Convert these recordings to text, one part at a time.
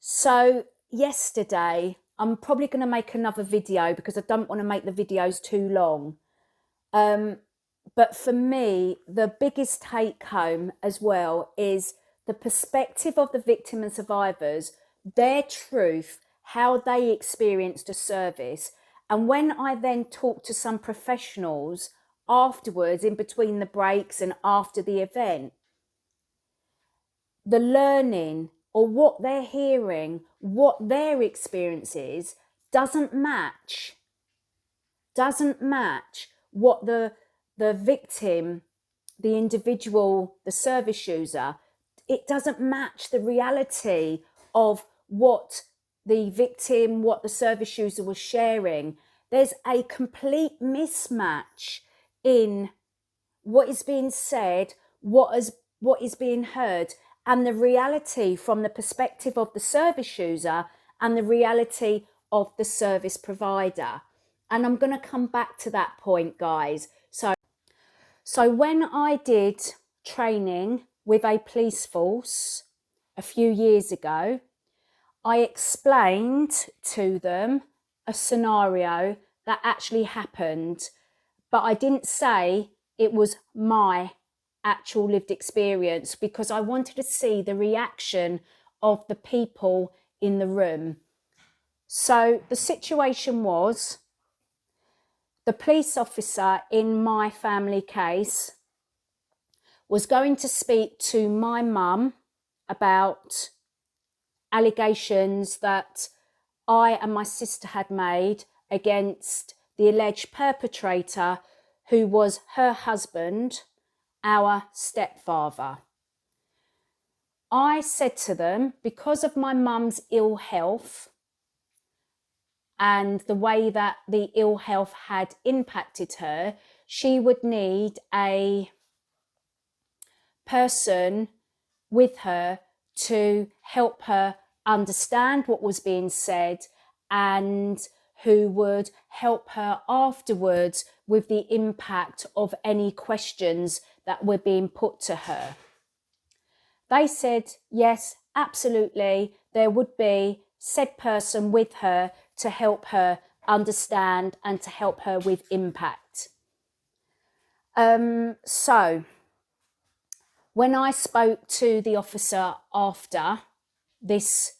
So yesterday, I'm probably going to make another video because I don't want to make the videos too long. But for me, the biggest take home as well is the perspective of the victim and survivors, their truth, how they experienced a service. And when I then talk to some professionals afterwards, in between the breaks and after the event, the learning or what they're hearing, what their experience is, doesn't match what the victim, the individual, the service user, it doesn't match the reality of what the victim, what the service user was sharing. There's a complete mismatch in what is being said, what is being heard, and the reality from the perspective of the service user and the reality of the service provider. And I'm going to come back to that point, guys. So when I did training with a police force a few years ago, I explained to them a scenario that actually happened, but I didn't say it was my actual lived experience because I wanted to see the reaction of the people in the room. So the situation was, the police officer in my family case was going to speak to my mum about allegations that I and my sister had made against the alleged perpetrator, who was her husband, our stepfather. I said to them, because of my mum's ill health and the way that the ill health had impacted her, she would need a person with her to help her understand what was being said and who would help her afterwards with the impact of any questions that were being put to her. They said, yes, absolutely, there would be said person with her to help her understand and to help her with impact. So when I spoke to the officer after this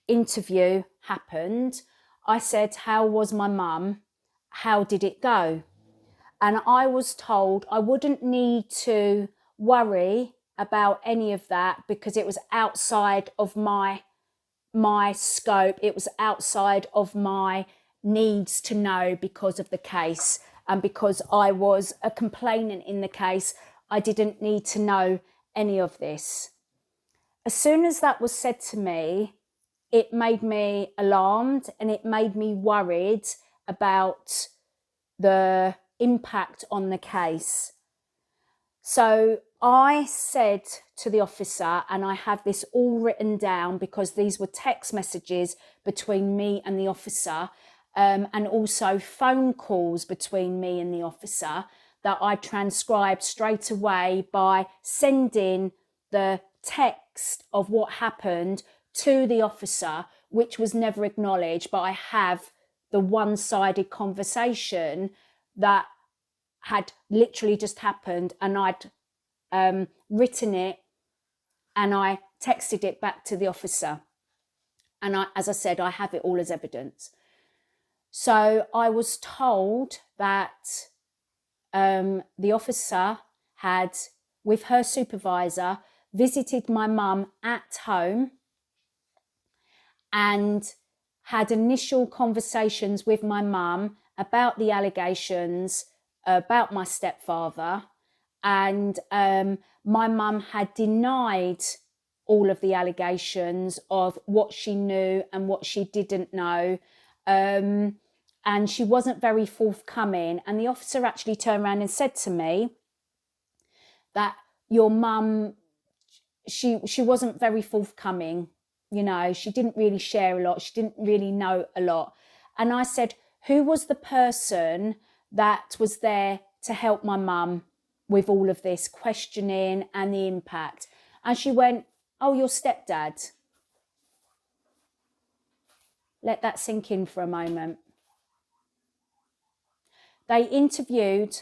interview happened, I said, how was my mum? How did it go? And I was told I wouldn't need to worry about any of that because it was outside of my scope. It was outside of my needs to know because of the case. And because I was a complainant in the case, I didn't need to know any of this. As soon as that was said to me, it made me alarmed and it made me worried about the impact on the case. So I said to the officer, and I have this all written down because these were text messages between me and the officer, and also phone calls between me and the officer that I transcribed straight away by sending the text of what happened to the officer, which was never acknowledged, but I have the one-sided conversation that had literally just happened, and I'd written it and I texted it back to the officer. And as I said, I have it all as evidence. So I was told that the officer had, with her supervisor, visited my mum at home and had initial conversations with my mum about the allegations about my stepfather, and my mum had denied all of the allegations of what she knew and what she didn't know, and she wasn't very forthcoming. And the officer actually turned around and said to me that your mum, she wasn't very forthcoming. You know, she didn't really share a lot. She didn't really know a lot. And I said, who was the person that was there to help my mum with all of this questioning and the impact? And she went, oh, your stepdad. Let that sink in for a moment. They interviewed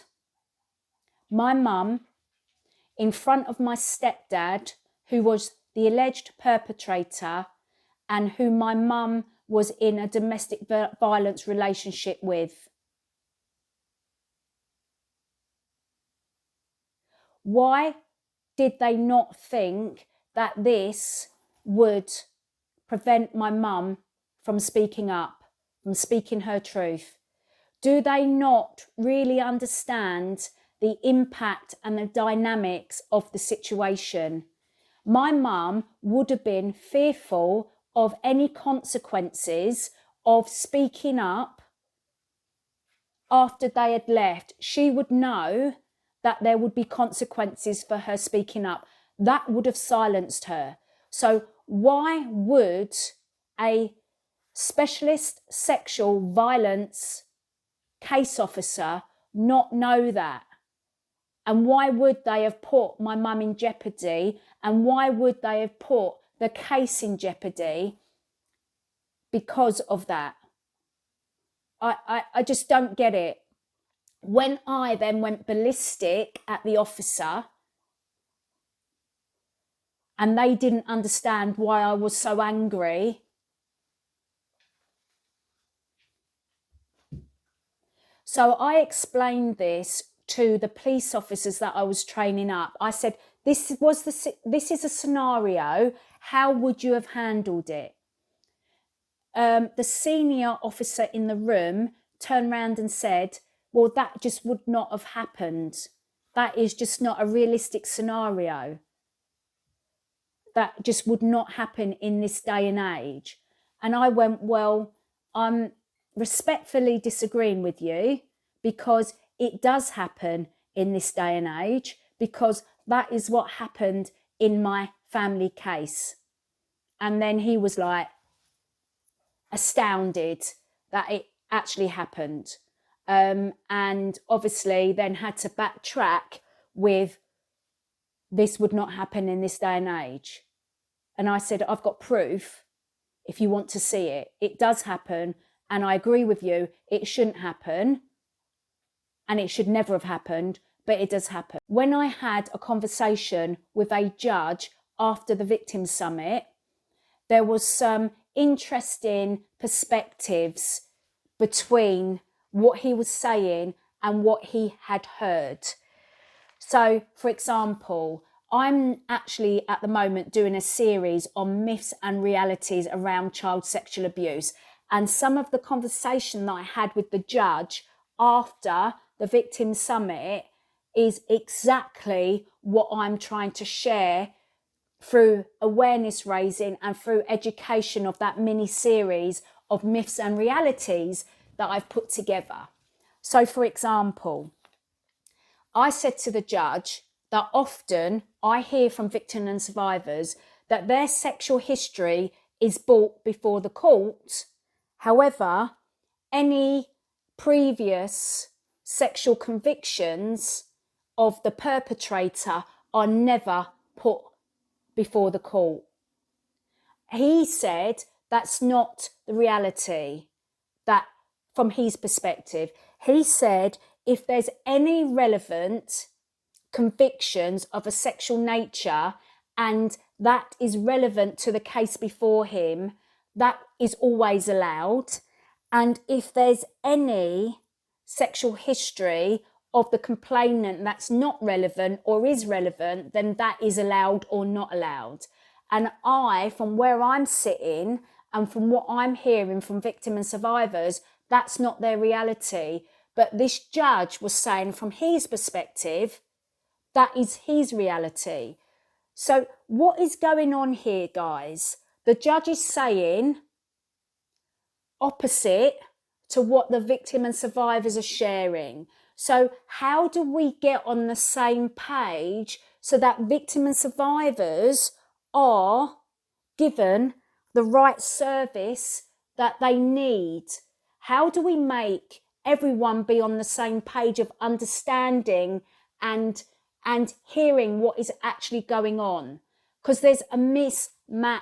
my mum in front of my stepdad, who was the alleged perpetrator and who my mum was in a domestic violence relationship with. Why did they not think that this would prevent my mum from speaking up, from speaking her truth? Do they not really understand the impact and the dynamics of the situation? My mum would have been fearful of any consequences of speaking up after they had left. She would know that there would be consequences for her speaking up. That would have silenced her. So why would a specialist sexual violence case officer not know that? And why would they have put my mum in jeopardy? And why would they have put the case in jeopardy because of that? I just don't get it. When I then went ballistic at the officer and they didn't understand why I was so angry, so I explained this to the police officers that I was training up. I said, this is a scenario. How would you have handled it? The senior officer in the room turned around and said, well, that just would not have happened. That is just not a realistic scenario. That just would not happen in this day and age. And I went, well, I'm respectfully disagreeing with you, because it does happen in this day and age, because that is what happened in my family case. And then he was like astounded that it actually happened. And obviously then had to backtrack with, this would not happen in this day and age. And I said, I've got proof if you want to see it. It does happen. And I agree with you, it shouldn't happen. And it should never have happened, but it does happen. When I had a conversation with a judge after the Victims Summit, there was some interesting perspectives between what he was saying and what he had heard. So, for example, I'm actually at the moment doing a series on myths and realities around child sexual abuse. And some of the conversation that I had with the judge after the Victims Summit is exactly what I'm trying to share through awareness raising and through education of that mini series of myths and realities that I've put together. So, for example, I said to the judge that often I hear from victims and survivors that their sexual history is brought before the court. However, any previous sexual convictions of the perpetrator are never put before the court. He said that's not the reality, that from his perspective. He said if there's any relevant convictions of a sexual nature and that is relevant to the case before him, that is always allowed. And if there's any sexual history of the complainant that's not relevant or is relevant, then that is allowed or not allowed. And I, from where I'm sitting and from what I'm hearing from victims and survivors, that's not their reality. But this judge was saying from his perspective, that is his reality. So what is going on here, guys? The judge is saying opposite to what the victim and survivors are sharing. So how do we get on the same page so that victim and survivors are given the right service that they need? How do we make everyone be on the same page of understanding and hearing what is actually going on? Because there's a mismatch